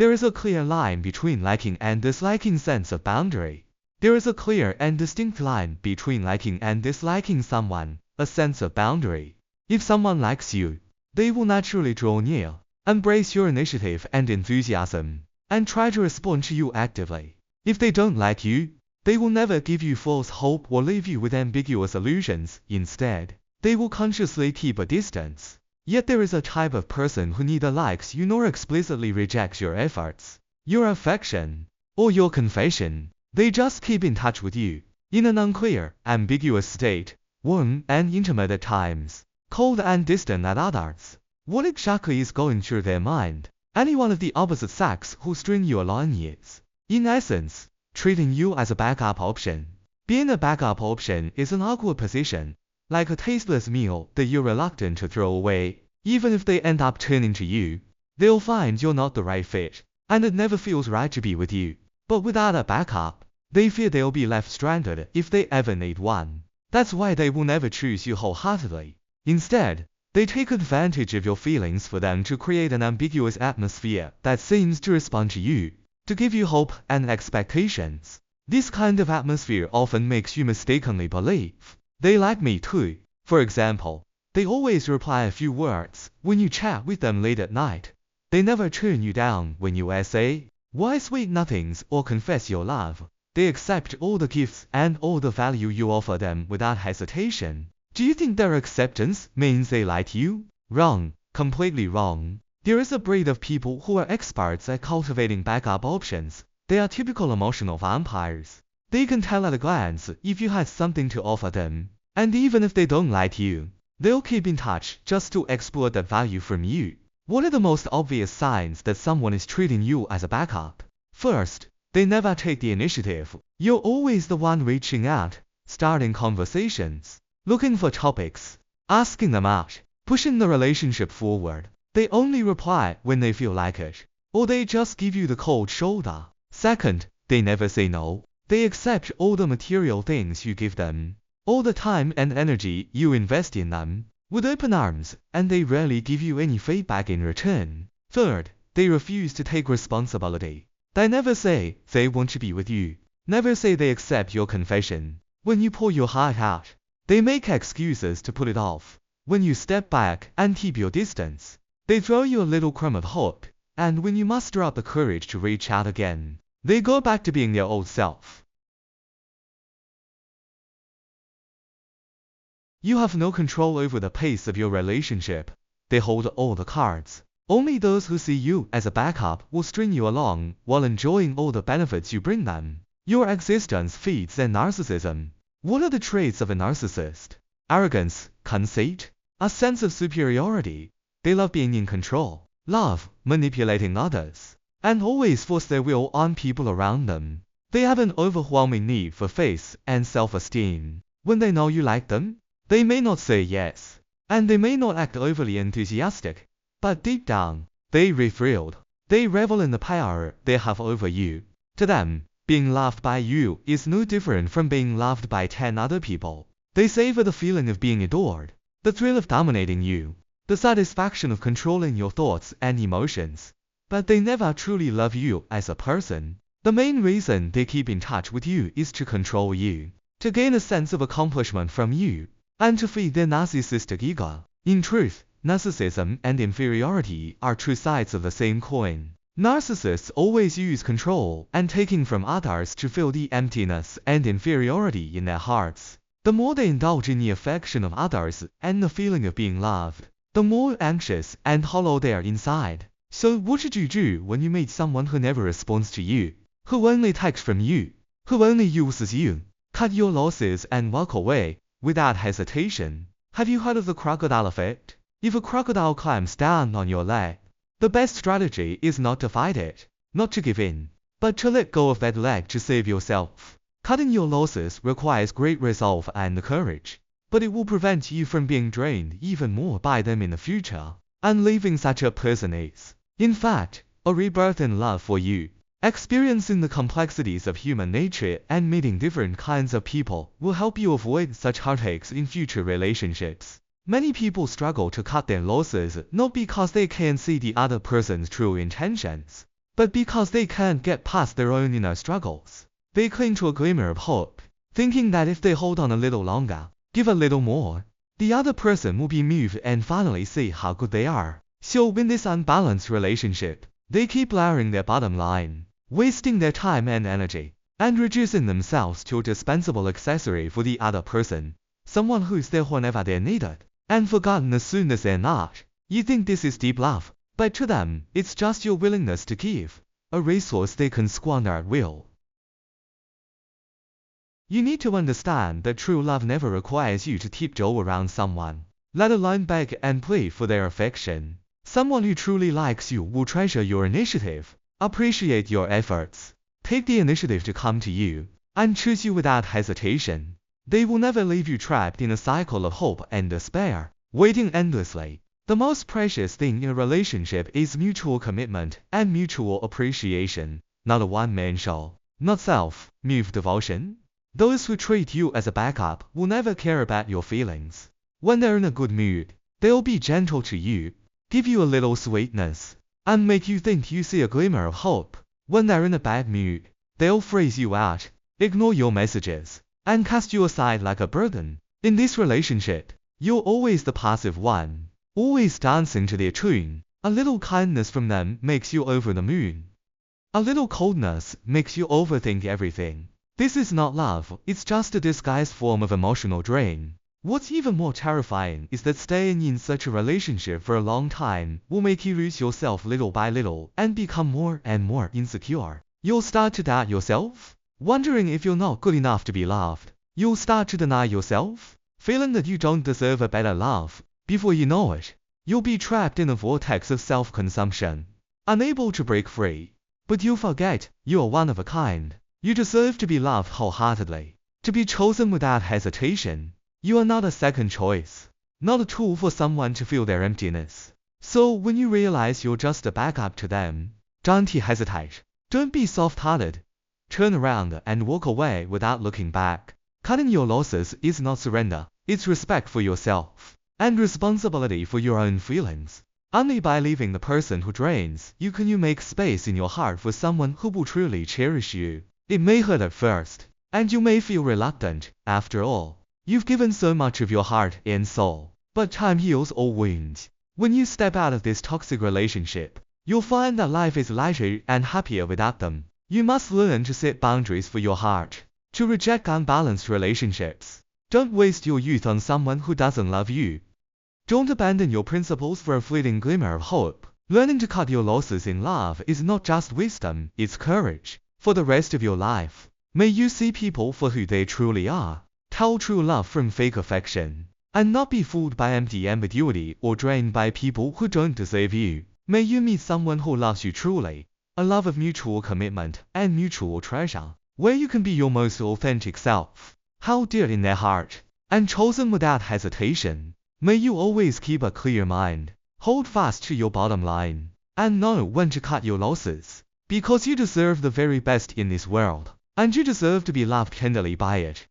There is a clear line between liking and disliking sense of boundary. There is a clear and distinct line between liking and disliking someone, a sense of boundary. If someone likes you, they will naturally draw near, embrace your initiative and enthusiasm, and try to respond to you actively. If they don't like you, they will never give you false hope or leave you with ambiguous illusions. Instead, they will consciously keep a distance. Yet there is a type of person who neither likes you nor explicitly rejects your efforts, your affection, or your confession. They just keep in touch with you, in an unclear, ambiguous state, warm and intimate at times, cold and distant at others. What exactly is going through their mind? Anyone of the opposite sex who string you along is, in essence, treating you as a backup option. Being a backup option is an awkward position, like a tasteless meal that you're reluctant to throw away. Even if they end up turning to you, they'll find you're not the right fit, and it never feels right to be with you. But without a backup, they fear they'll be left stranded if they ever need one. That's why they will never choose you wholeheartedly. Instead, they take advantage of your feelings for them to create an ambiguous atmosphere that seems to respond to you, to give you hope and expectations. This kind of atmosphere often makes you mistakenly believe they like me too. For example, they always reply a few words when you chat with them late at night. They never turn you down when you say why sweet nothings or confess your love. They accept all the gifts and all the value you offer them without hesitation. Do you think their acceptance means they like you? Wrong, completely wrong. There is a breed of people who are experts at cultivating backup options. They are typical emotional vampires. They can tell at a glance if you had something to offer them, and even if they don't like you, they'll keep in touch just to exploit that value from you. What are the most obvious signs that someone is treating you as a backup? First, they never take the initiative. You're always the one reaching out, starting conversations, looking for topics, asking them out, pushing the relationship forward. They only reply when they feel like it, or they just give you the cold shoulder. Second, they never say no. They accept all the material things you give them, all the time and energy you invest in them, with open arms, and they rarely give you any feedback in return. Third, they refuse to take responsibility. They never say they want to be with you, never say they accept your confession. When you pour your heart out, they make excuses to put it off. When you step back and keep your distance, they throw you a little crumb of hope, and when you muster up the courage to reach out again, they go back to being their old self. You have no control over the pace of your relationship. They hold all the cards. Only those who see you as a backup will string you along while enjoying all the benefits you bring them. Your existence feeds their narcissism. What are the traits of a narcissist? Arrogance, conceit, a sense of superiority. They love being in control, love manipulating others, and always force their will on people around them. They have an overwhelming need for faith and self-esteem. When they know you like them, they may not say yes, and they may not act overly enthusiastic, but deep down, they are thrilled. They revel in the power they have over you. To them, being loved by you is no different from being loved by 10 other people. They savor the feeling of being adored, the thrill of dominating you, the satisfaction of controlling your thoughts and emotions. But they never truly love you as a person. The main reason they keep in touch with you is to control you, to gain a sense of accomplishment from you, and to feed their narcissistic ego. In truth, narcissism and inferiority are two sides of the same coin. Narcissists always use control and taking from others to fill the emptiness and inferiority in their hearts. The more they indulge in the affection of others and the feeling of being loved, the more anxious and hollow they are inside. So what should you do when you meet someone who never responds to you, who only takes from you, who only uses you? Cut your losses and walk away without hesitation. Have you heard of the crocodile effect? If a crocodile climbs down on your leg, the best strategy is not to fight it, not to give in, but to let go of that leg to save yourself. Cutting your losses requires great resolve and courage, but it will prevent you from being drained even more by them in the future. And leaving such a person is, in fact, a rebirth in love for you. Experiencing the complexities of human nature and meeting different kinds of people will help you avoid such heartaches in future relationships. Many people struggle to cut their losses not because they can't see the other person's true intentions, But because they can't get past their own inner struggles, they cling to a glimmer of hope, thinking that if they hold on a little longer, give a little more, the other person will be moved and finally see how good they are. So in this unbalanced relationship, they keep lowering their bottom line, wasting their time and energy, and reducing themselves to a dispensable accessory for the other person, someone who is there whenever they're needed, and forgotten as soon as they're not. You think this is deep love, but to them, it's just your willingness to give, a resource they can squander at will. You need to understand that true love never requires you to tiptoe around someone, let alone beg and plead for their affection. Someone who truly likes you will treasure your initiative, appreciate your efforts, take the initiative to come to you, and choose you without hesitation. They will never leave you trapped in a cycle of hope and despair, waiting endlessly. The most precious thing in a relationship is mutual commitment and mutual appreciation, not a one-man show, not self-moved devotion. Those who treat you as a backup will never care about your feelings. When they're in a good mood, they'll be gentle to you, give you a little sweetness, and make you think you see a glimmer of hope. When they're in a bad mood, they'll freeze you out, ignore your messages, and cast you aside like a burden. In this relationship, you're always the passive one, always dancing to their tune. A little kindness from them makes you over the moon. A little coldness makes you overthink everything. This is not love, it's just a disguised form of emotional drain. What's even more terrifying is that staying in such a relationship for a long time will make you lose yourself little by little and become more and more insecure. You'll start to doubt yourself, wondering if you're not good enough to be loved. You'll start to deny yourself, feeling that you don't deserve a better love. Before you know it, you'll be trapped in a vortex of self-consumption, unable to break free. But you forget, you are one of a kind. You deserve to be loved wholeheartedly, to be chosen without hesitation. You are not a second choice, not a tool for someone to fill their emptiness. So when you realize you're just a backup to them, don't hesitate. Don't be soft-hearted. Turn around and walk away without looking back. Cutting your losses is not surrender, it's respect for yourself, and responsibility for your own feelings. Only by leaving the person who drains you can you make space in your heart for someone who will truly cherish you. It may hurt at first, and you may feel reluctant. After all, you've given so much of your heart and soul, but time heals all wounds. When you step out of this toxic relationship, you'll find that life is lighter and happier without them. You must learn to set boundaries for your heart, to reject unbalanced relationships. Don't waste your youth on someone who doesn't love you. Don't abandon your principles for a fleeting glimmer of hope. Learning to cut your losses in love is not just wisdom, it's courage. For the rest of your life, may you see people for who they truly are. Tell true love from fake affection, and not be fooled by empty ambiguity or drained by people who don't deserve you. May you meet someone who loves you truly, a love of mutual commitment and mutual treasure, where you can be your most authentic self, held dear in their heart, and chosen without hesitation. May you always keep a clear mind, hold fast to your bottom line, and know when to cut your losses. Because you deserve the very best in this world, and you deserve to be loved tenderly by it.